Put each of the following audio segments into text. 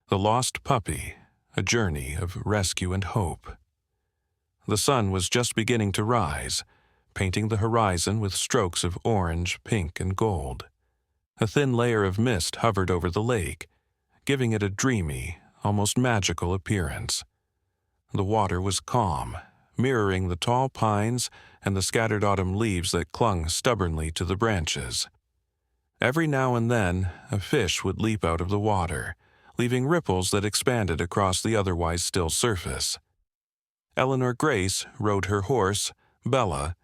The Lost Puppy, a journey of rescue and hope. The sun was just beginning to rise, painting the horizon with strokes of orange, pink, and gold. A thin layer of mist hovered over the lake, giving it a dreamy, almost magical appearance. The water was calm, mirroring the tall pines and the scattered autumn leaves that clung stubbornly to the branches. Every now and then, a fish would leap out of the water, leaving ripples that expanded across the otherwise still surface. Eleanor Grace rode her horse, Bella,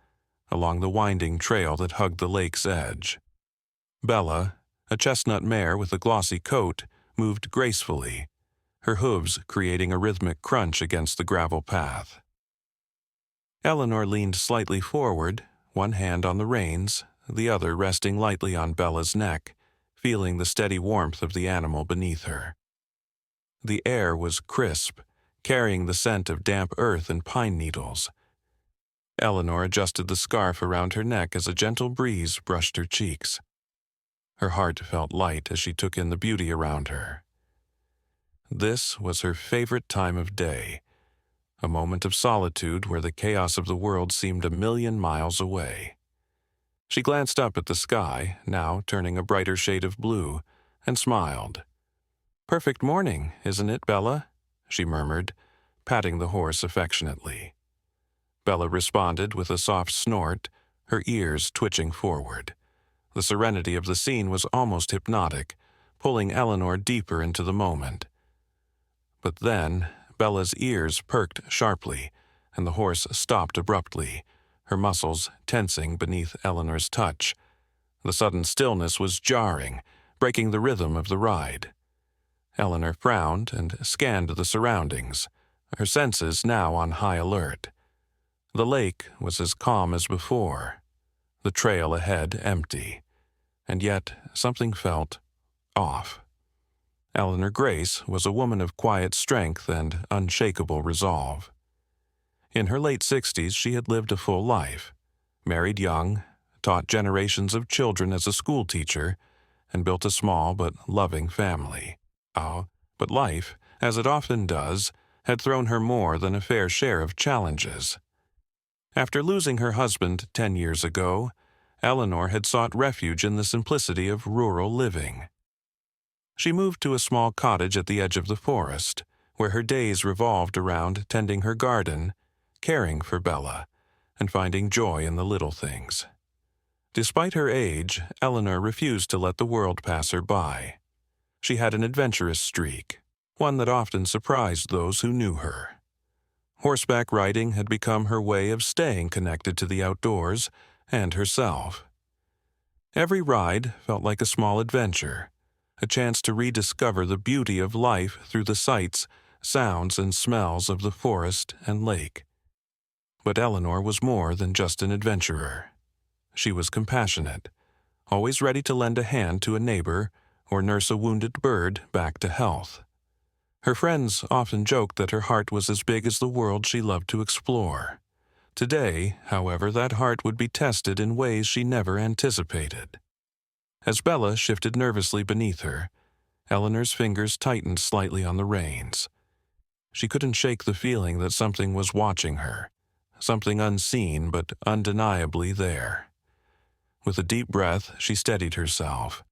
along the winding trail that hugged the lake's edge. Bella, a chestnut mare with a glossy coat, moved gracefully, her hooves creating a rhythmic crunch against the gravel path. Eleanor leaned slightly forward, one hand on the reins, the other resting lightly on Bella's neck, feeling the steady warmth of the animal beneath her. The air was crisp, carrying the scent of damp earth and pine needles. Eleanor adjusted the scarf around her neck as a gentle breeze brushed her cheeks. Her heart felt light as she took in the beauty around her. This was her favorite time of day, a moment of solitude where the chaos of the world seemed a million miles away. She glanced up at the sky, now turning a brighter shade of blue, and smiled. "Perfect morning, isn't it, Bella?" she murmured, patting the horse affectionately. Bella responded with a soft snort, her ears twitching forward. The serenity of the scene was almost hypnotic, pulling Eleanor deeper into the moment. But then, Bella's ears perked sharply, and the horse stopped abruptly, her muscles tensing beneath Eleanor's touch. The sudden stillness was jarring, breaking the rhythm of the ride. Eleanor frowned and scanned the surroundings, her senses now on high alert. The lake was as calm as before, the trail ahead empty, and yet something felt off. Eleanor Grace was a woman of quiet strength and unshakable resolve. In her late 60s, she had lived a full life, married young, taught generations of children as a schoolteacher, and built a small but loving family. But life, as it often does, had thrown her more than a fair share of challenges. After losing her husband 10 years ago, Eleanor had sought refuge in the simplicity of rural living. She moved to a small cottage at the edge of the forest, where her days revolved around tending her garden, caring for Bella, and finding joy in the little things. Despite her age, Eleanor refused to let the world pass her by. She had an adventurous streak, one that often surprised those who knew her. Horseback riding had become her way of staying connected to the outdoors and herself. Every ride felt like a small adventure, a chance to rediscover the beauty of life through the sights, sounds, and smells of the forest and lake. But Eleanor was more than just an adventurer. She was compassionate, always ready to lend a hand to a neighbor or nurse a wounded bird back to health. Her friends often joked that her heart was as big as the world she loved to explore. Today, however, that heart would be tested in ways she never anticipated. As Bella shifted nervously beneath her, Eleanor's fingers tightened slightly on the reins. She couldn't shake the feeling that something was watching her, something unseen but undeniably there. With a deep breath, she steadied herself.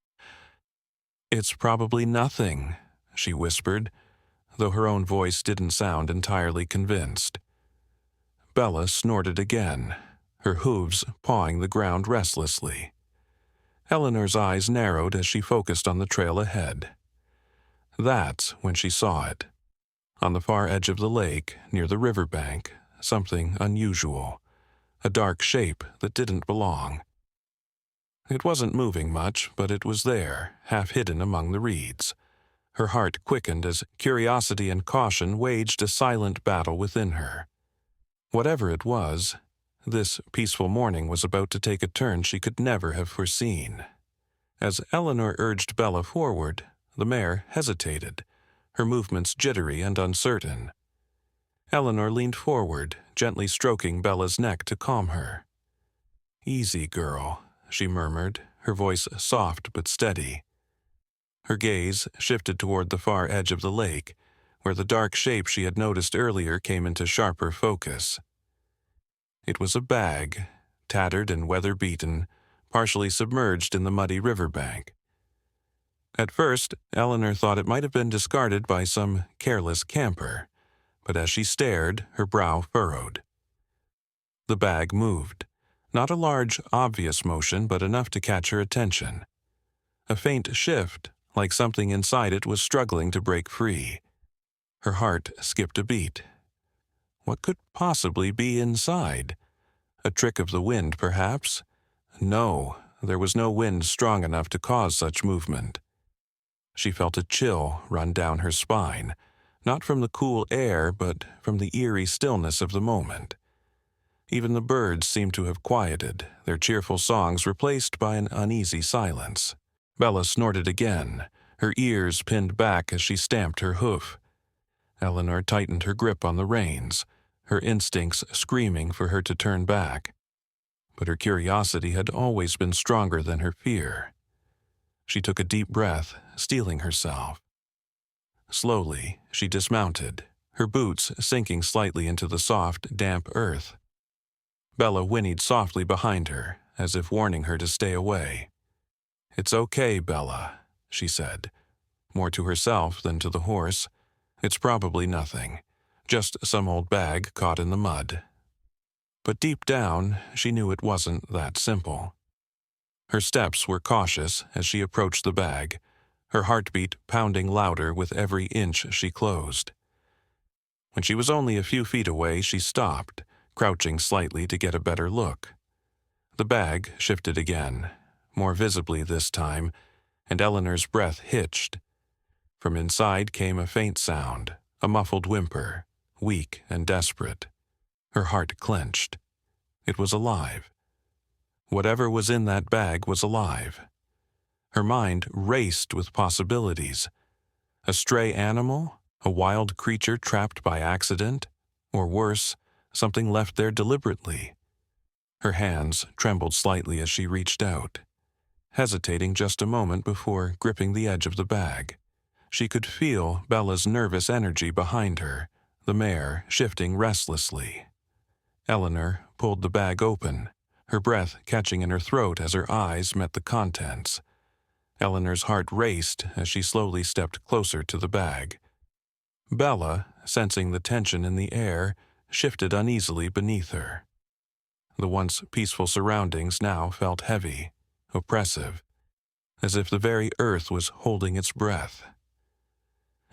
"It's probably nothing," she whispered, though her own voice didn't sound entirely convinced. Bella snorted again, her hooves pawing the ground restlessly. Eleanor's eyes narrowed as she focused on the trail ahead. That's when she saw it. On the far edge of the lake, near the riverbank, something unusual, a dark shape that didn't belong. It wasn't moving much, but it was there, half hidden among the reeds. Her heart quickened as curiosity and caution waged a silent battle within her. Whatever it was, this peaceful morning was about to take a turn she could never have foreseen. As Eleanor urged Bella forward, the mare hesitated, her movements jittery and uncertain. Eleanor leaned forward, gently stroking Bella's neck to calm her. "Easy, girl," she murmured, her voice soft but steady. Her gaze shifted toward the far edge of the lake, where the dark shape she had noticed earlier came into sharper focus. It was a bag, tattered and weather-beaten, partially submerged in the muddy riverbank. At first, Eleanor thought it might have been discarded by some careless camper, but as she stared, her brow furrowed. The bag moved, not a large, obvious motion, but enough to catch her attention. A faint shift, like something inside it was struggling to break free. Her heart skipped a beat. What could possibly be inside? A trick of the wind, perhaps? No, there was no wind strong enough to cause such movement. She felt a chill run down her spine, not from the cool air, but from the eerie stillness of the moment. Even the birds seemed to have quieted, their cheerful songs replaced by an uneasy silence. Bella snorted again, her ears pinned back as she stamped her hoof. Eleanor tightened her grip on the reins, her instincts screaming for her to turn back. But her curiosity had always been stronger than her fear. She took a deep breath, steeling herself. Slowly, she dismounted, her boots sinking slightly into the soft, damp earth. Bella whinnied softly behind her, as if warning her to stay away. "It's okay, Bella," she said, more to herself than to the horse. "It's probably nothing, just some old bag caught in the mud." But deep down, she knew it wasn't that simple. Her steps were cautious as she approached the bag, her heartbeat pounding louder with every inch she closed. When she was only a few feet away, she stopped, crouching slightly to get a better look. The bag shifted again, more visibly this time, and Eleanor's breath hitched. From inside came a faint sound, a muffled whimper, weak and desperate. Her heart clenched. It was alive. Whatever was in that bag was alive. Her mind raced with possibilities. A stray animal? A wild creature trapped by accident? Or worse, something left there deliberately? Her hands trembled slightly as she reached out, hesitating just a moment before gripping the edge of the bag. She could feel Bella's nervous energy behind her, the mare shifting restlessly. Eleanor pulled the bag open, her breath catching in her throat as her eyes met the contents. Eleanor's heart raced as she slowly stepped closer to the bag. Bella, sensing the tension in the air, shifted uneasily beneath her. The once peaceful surroundings now felt heavy, oppressive, as if the very earth was holding its breath.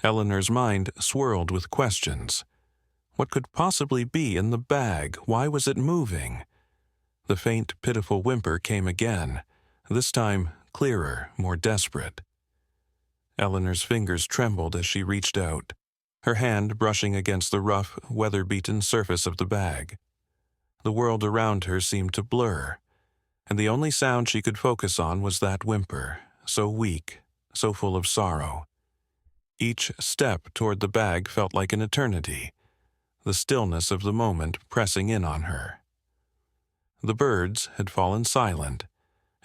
Eleanor's mind swirled with questions. What could possibly be in the bag? Why was it moving? The faint, pitiful whimper came again, this time clearer, more desperate. Eleanor's fingers trembled as she reached out, her hand brushing against the rough, weather-beaten surface of the bag. The world around her seemed to blur, and the only sound she could focus on was that whimper, so weak, so full of sorrow. Each step toward the bag felt like an eternity, the stillness of the moment pressing in on her. The birds had fallen silent,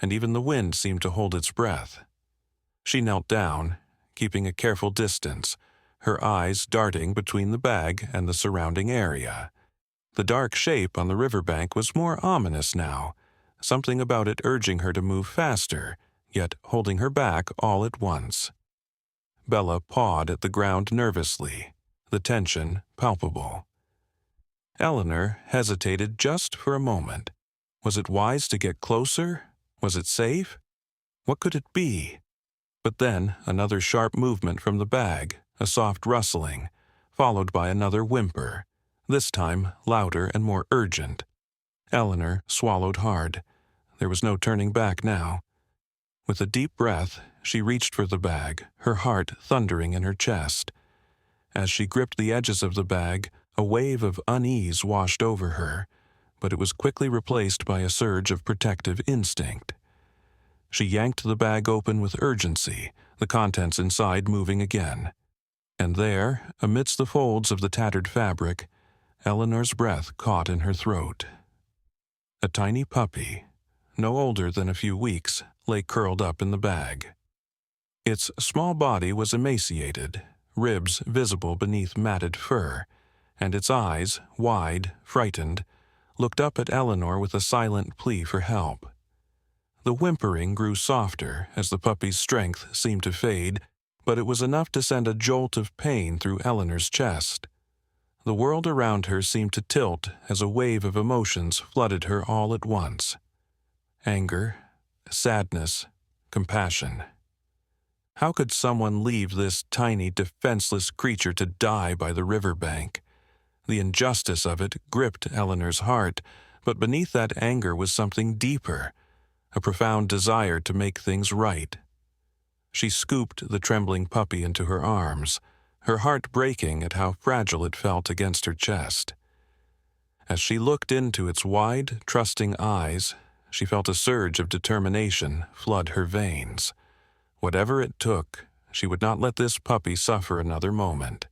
and even the wind seemed to hold its breath. She knelt down, keeping a careful distance, her eyes darting between the bag and the surrounding area. The dark shape on the riverbank was more ominous now, something about it urging her to move faster, yet holding her back all at once. Bella pawed at the ground nervously, the tension palpable. Eleanor hesitated just for a moment. Was it wise to get closer? Was it safe? What could it be? But then another sharp movement from the bag, a soft rustling, followed by another whimper, this time louder and more urgent. Eleanor swallowed hard. There was no turning back now. With a deep breath, she reached for the bag, her heart thundering in her chest. As she gripped the edges of the bag, a wave of unease washed over her, but it was quickly replaced by a surge of protective instinct. She yanked the bag open with urgency, the contents inside moving again. And there, amidst the folds of the tattered fabric, Eleanor's breath caught in her throat. A tiny puppy, no older than a few weeks, lay curled up in the bag. Its small body was emaciated, ribs visible beneath matted fur, and its eyes, wide, frightened, looked up at Eleanor with a silent plea for help. The whimpering grew softer as the puppy's strength seemed to fade, but it was enough to send a jolt of pain through Eleanor's chest. The world around her seemed to tilt as a wave of emotions flooded her all at once. Anger, sadness, compassion. How could someone leave this tiny, defenseless creature to die by the riverbank? The injustice of it gripped Eleanor's heart, but beneath that anger was something deeper, a profound desire to make things right. She scooped the trembling puppy into her arms, her heart breaking at how fragile it felt against her chest. As she looked into its wide, trusting eyes, she felt a surge of determination flood her veins. Whatever it took, she would not let this puppy suffer another moment.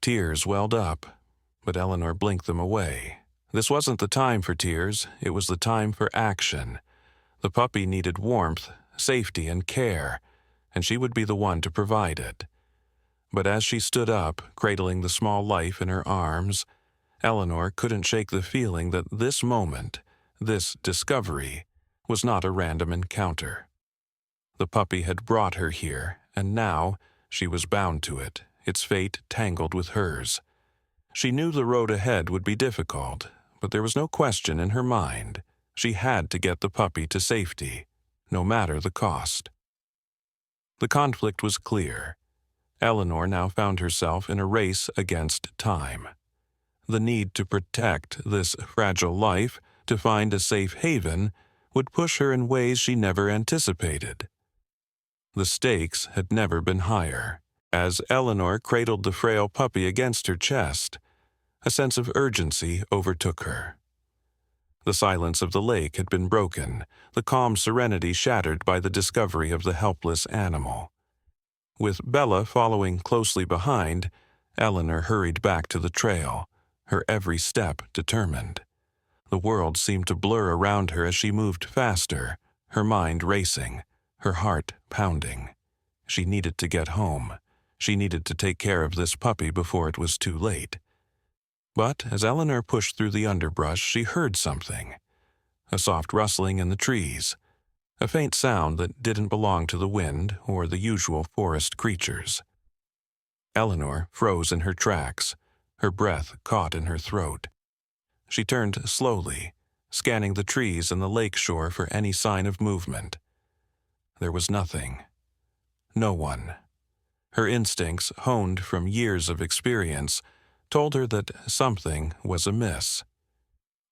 Tears welled up, but Eleanor blinked them away. This wasn't the time for tears, it was the time for action. The puppy needed warmth, safety, and care, and she would be the one to provide it. But as she stood up, cradling the small life in her arms, Eleanor couldn't shake the feeling that this moment, this discovery, was not a random encounter. The puppy had brought her here, and now she was bound to it, its fate tangled with hers. She knew the road ahead would be difficult, but there was no question in her mind. She had to get the puppy to safety, no matter the cost. The conflict was clear. Eleanor now found herself in a race against time. The need to protect this fragile life, to find a safe haven, would push her in ways she never anticipated. The stakes had never been higher. As Eleanor cradled the frail puppy against her chest, a sense of urgency overtook her. The silence of the lake had been broken, the calm serenity shattered by the discovery of the helpless animal. With Bella following closely behind, Eleanor hurried back to the trail, her every step determined. The world seemed to blur around her as she moved faster, her mind racing, her heart pounding. She needed to get home. She needed to take care of this puppy before it was too late. But as Eleanor pushed through the underbrush, she heard something. A soft rustling in the trees. A faint sound that didn't belong to the wind or the usual forest creatures. Eleanor froze in her tracks, her breath caught in her throat. She turned slowly, scanning the trees and the lake shore for any sign of movement. There was nothing. No one. Her instincts, honed from years of experience, told her that something was amiss.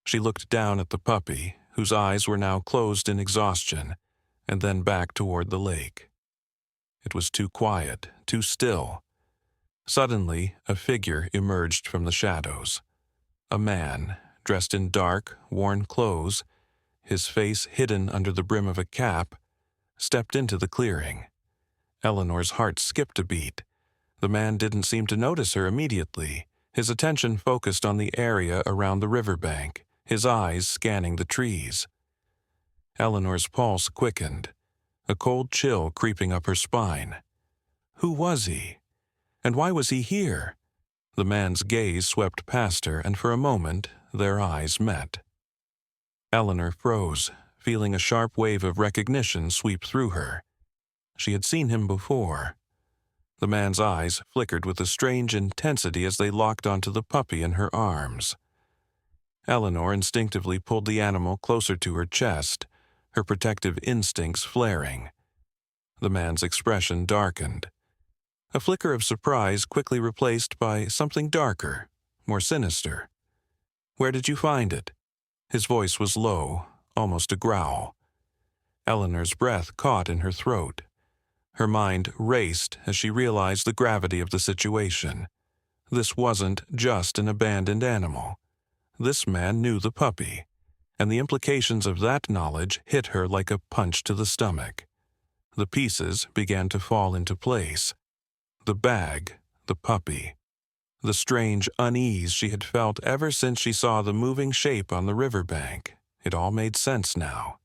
She looked down at the puppy, whose eyes were now closed in exhaustion, and then back toward the lake. It was too quiet, too still. Suddenly, a figure emerged from the shadows. A man, dressed in dark, worn clothes, his face hidden under the brim of a cap, stepped into the clearing. Eleanor's heart skipped a beat. The man didn't seem to notice her immediately, his attention focused on the area around the riverbank, his eyes scanning the trees. Eleanor's pulse quickened, a cold chill creeping up her spine. Who was he? And why was he here? The man's gaze swept past her, and for a moment their eyes met. Eleanor froze, feeling a sharp wave of recognition sweep through her. She had seen him before. The man's eyes flickered with a strange intensity as they locked onto the puppy in her arms. Eleanor instinctively pulled the animal closer to her chest, her protective instincts flaring. The man's expression darkened. A flicker of surprise quickly replaced by something darker, more sinister. "Where did you find it?" His voice was low, almost a growl. Eleanor's breath caught in her throat. Her mind raced as she realized the gravity of the situation. This wasn't just an abandoned animal. This man knew the puppy, and the implications of that knowledge hit her like a punch to the stomach. The pieces began to fall into place. The bag, the puppy, the strange unease she had felt ever since she saw the moving shape on the riverbank. It all made sense now.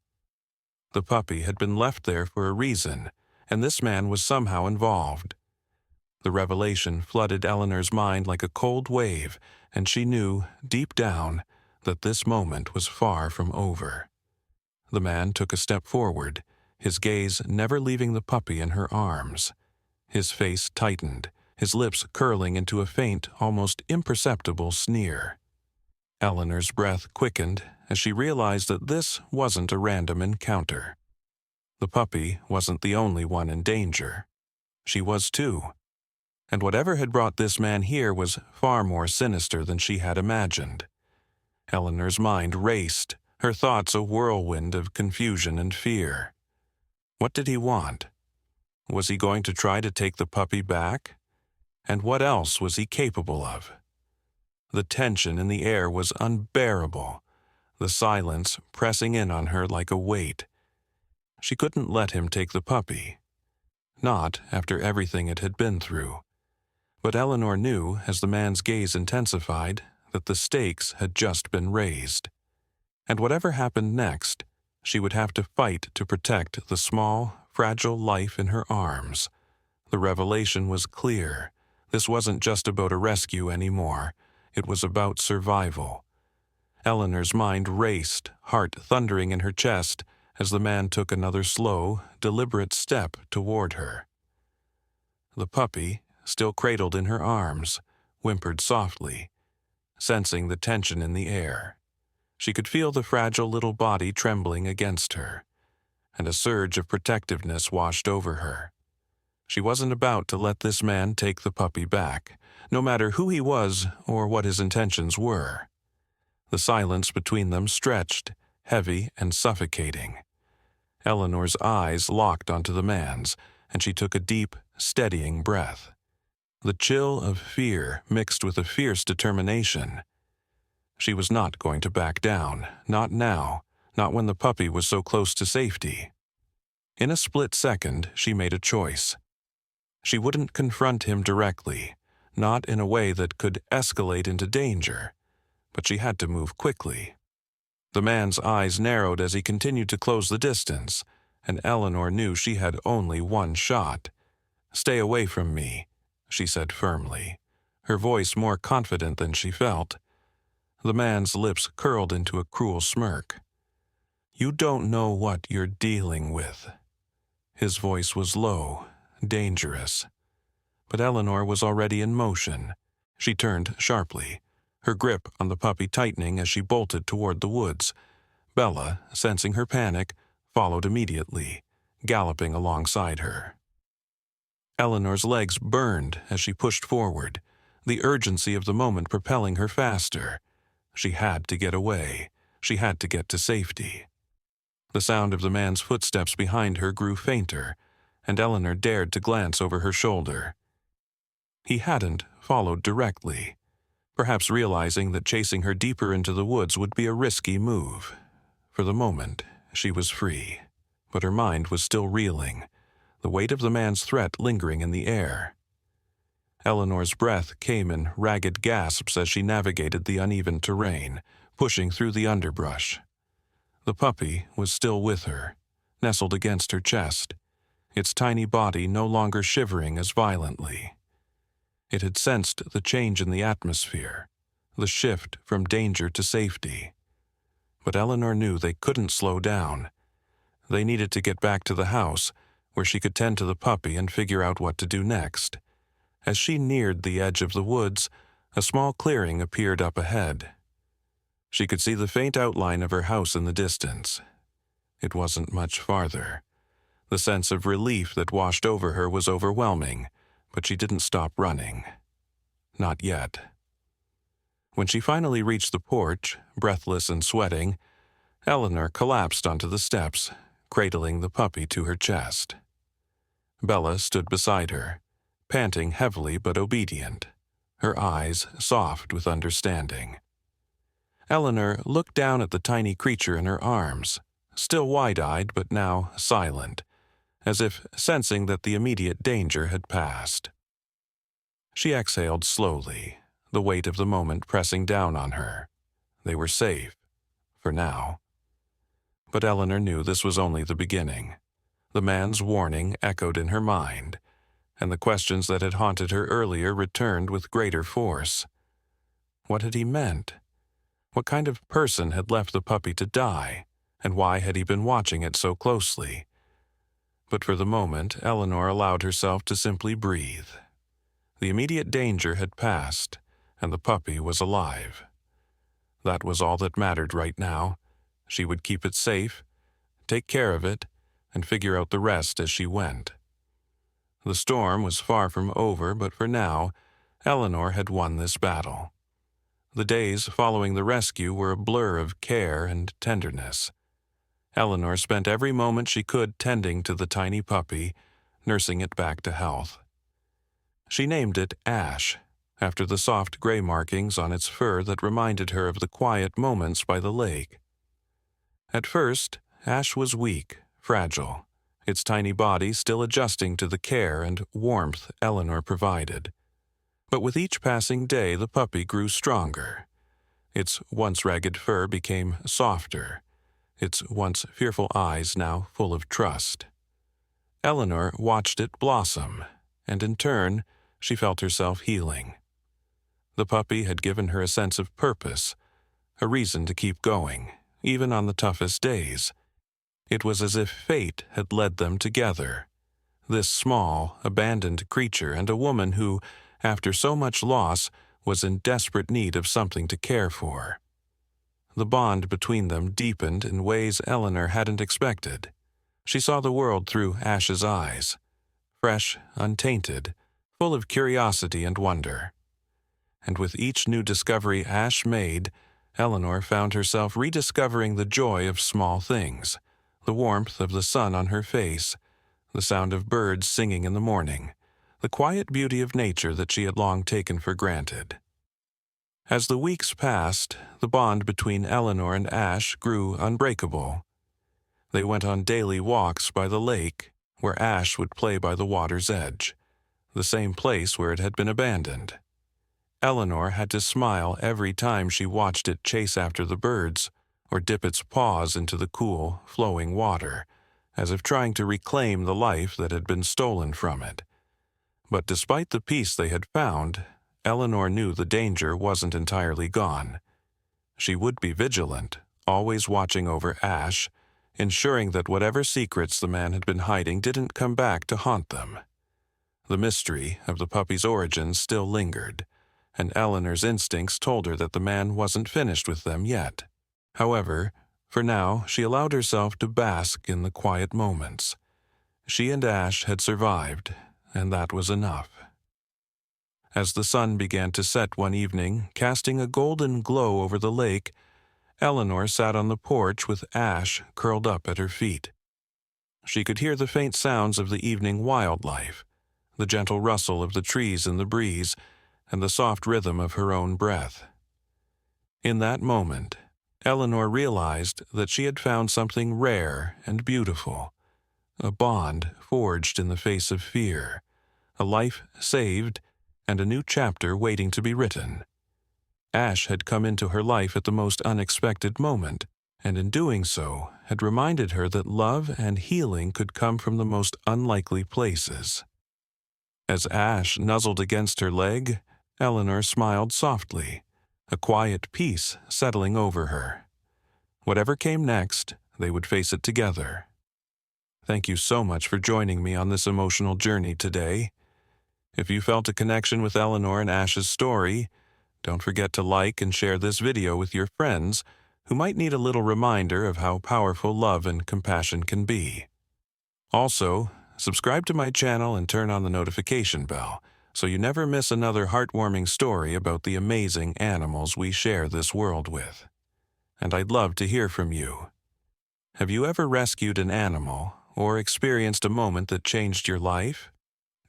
The puppy had been left there for a reason, and this man was somehow involved. The revelation flooded Eleanor's mind like a cold wave, and she knew, deep down, that this moment was far from over. The man took a step forward, his gaze never leaving the puppy in her arms. His face tightened, his lips curling into a faint, almost imperceptible sneer. Eleanor's breath quickened as she realized that this wasn't a random encounter. The puppy wasn't the only one in danger. She was too. And whatever had brought this man here was far more sinister than she had imagined. Eleanor's mind raced, her thoughts a whirlwind of confusion and fear. What did he want? Was he going to try to take the puppy back? And what else was he capable of? The tension in the air was unbearable, the silence pressing in on her like a weight. She couldn't let him take the puppy. Not after everything it had been through. But Eleanor knew, as the man's gaze intensified, that the stakes had just been raised. And whatever happened next, she would have to fight to protect the small, fragile life in her arms. The revelation was clear. This wasn't just about a rescue anymore. It was about survival. Eleanor's mind raced, heart thundering in her chest, as the man took another slow, deliberate step toward her. The puppy, still cradled in her arms, whimpered softly, sensing the tension in the air. She could feel the fragile little body trembling against her, and a surge of protectiveness washed over her. She wasn't about to let this man take the puppy back, no matter who he was or what his intentions were. The silence between them stretched, heavy and suffocating. Eleanor's eyes locked onto the man's, and she took a deep, steadying breath. The chill of fear mixed with a fierce determination. She was not going to back down, not now, not when the puppy was so close to safety. In a split second, she made a choice. She wouldn't confront him directly, not in a way that could escalate into danger, but she had to move quickly. The man's eyes narrowed as he continued to close the distance, and Eleanor knew she had only one shot. "Stay away from me," she said firmly, her voice more confident than she felt. The man's lips curled into a cruel smirk. "You don't know what you're dealing with." His voice was low, dangerous. But Eleanor was already in motion. She turned sharply, her grip on the puppy tightening as she bolted toward the woods. Bella, sensing her panic, followed immediately, galloping alongside her. Eleanor's legs burned as she pushed forward, the urgency of the moment propelling her faster. She had to get away. She had to get to safety. The sound of the man's footsteps behind her grew fainter, and Eleanor dared to glance over her shoulder. He hadn't followed directly, perhaps realizing that chasing her deeper into the woods would be a risky move. For the moment, she was free, but her mind was still reeling, the weight of the man's threat lingering in the air. Eleanor's breath came in ragged gasps as she navigated the uneven terrain, pushing through the underbrush. The puppy was still with her, nestled against her chest, its tiny body no longer shivering as violently. It had sensed the change in the atmosphere, the shift from danger to safety. But Eleanor knew they couldn't slow down. They needed to get back to the house, where she could tend to the puppy and figure out what to do next. As she neared the edge of the woods, a small clearing appeared up ahead. She could see the faint outline of her house in the distance. It wasn't much farther. The sense of relief that washed over her was overwhelming, but she didn't stop running. Not yet. When she finally reached the porch, breathless and sweating, Eleanor collapsed onto the steps, cradling the puppy to her chest. Bella stood beside her, panting heavily but obedient, her eyes soft with understanding. Eleanor looked down at the tiny creature in her arms, still wide-eyed but now silent, as if sensing that the immediate danger had passed. She exhaled slowly, the weight of the moment pressing down on her. They were safe, for now. But Eleanor knew this was only the beginning. The man's warning echoed in her mind, and the questions that had haunted her earlier returned with greater force. What had he meant? What kind of person had left the puppy to die, and why had he been watching it so closely? But for the moment, Eleanor allowed herself to simply breathe. The immediate danger had passed, and the puppy was alive. That was all that mattered right now. She would keep it safe, take care of it, and figure out the rest as she went. The storm was far from over, but for now, Eleanor had won this battle. The days following the rescue were a blur of care and tenderness. Eleanor spent every moment she could tending to the tiny puppy, nursing it back to health. She named it Ash, after the soft gray markings on its fur that reminded her of the quiet moments by the lake. At first, Ash was weak, fragile, its tiny body still adjusting to the care and warmth Eleanor provided. But with each passing day, the puppy grew stronger. Its once ragged fur became softer, its once fearful eyes now full of trust. Eleanor watched it blossom, and in turn, she felt herself healing. The puppy had given her a sense of purpose, a reason to keep going, even on the toughest days. It was as if fate had led them together. This small, abandoned creature and a woman who, after so much loss, was in desperate need of something to care for. The bond between them deepened in ways Eleanor hadn't expected. She saw the world through Ash's eyes, fresh, untainted, full of curiosity and wonder. And with each new discovery Ash made, Eleanor found herself rediscovering the joy of small things, the warmth of the sun on her face, the sound of birds singing in the morning, the quiet beauty of nature that she had long taken for granted. As the weeks passed, the bond between Eleanor and Ash grew unbreakable. They went on daily walks by the lake, where Ash would play by the water's edge, the same place where it had been abandoned. Eleanor had to smile every time she watched it chase after the birds or dip its paws into the cool, flowing water, as if trying to reclaim the life that had been stolen from it. But despite the peace they had found, Eleanor knew the danger wasn't entirely gone. She would be vigilant, always watching over Ash, ensuring that whatever secrets the man had been hiding didn't come back to haunt them. The mystery of the puppy's origins still lingered, and Eleanor's instincts told her that the man wasn't finished with them yet. However, for now, she allowed herself to bask in the quiet moments. She and Ash had survived, and that was enough. As the sun began to set one evening, casting a golden glow over the lake, Eleanor sat on the porch with Ash curled up at her feet. She could hear the faint sounds of the evening wildlife, the gentle rustle of the trees in the breeze, and the soft rhythm of her own breath. In that moment, Eleanor realized that she had found something rare and beautiful, a bond forged in the face of fear, a life saved, and a new chapter waiting to be written. Ash had come into her life at the most unexpected moment, and in doing so, had reminded her that love and healing could come from the most unlikely places. As Ash nuzzled against her leg, Eleanor smiled softly, a quiet peace settling over her. Whatever came next, they would face it together. Thank you so much for joining me on this emotional journey today. If you felt a connection with Eleanor and Ash's story, don't forget to like and share this video with your friends who might need a little reminder of how powerful love and compassion can be. Also, subscribe to my channel and turn on the notification bell so you never miss another heartwarming story about the amazing animals we share this world with. And I'd love to hear from you. Have you ever rescued an animal or experienced a moment that changed your life?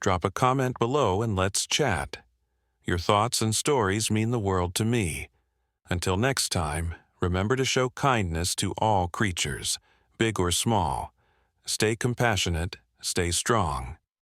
Drop a comment below and let's chat. Your thoughts and stories mean the world to me. Until next time, remember to show kindness to all creatures, big or small. Stay compassionate, stay strong.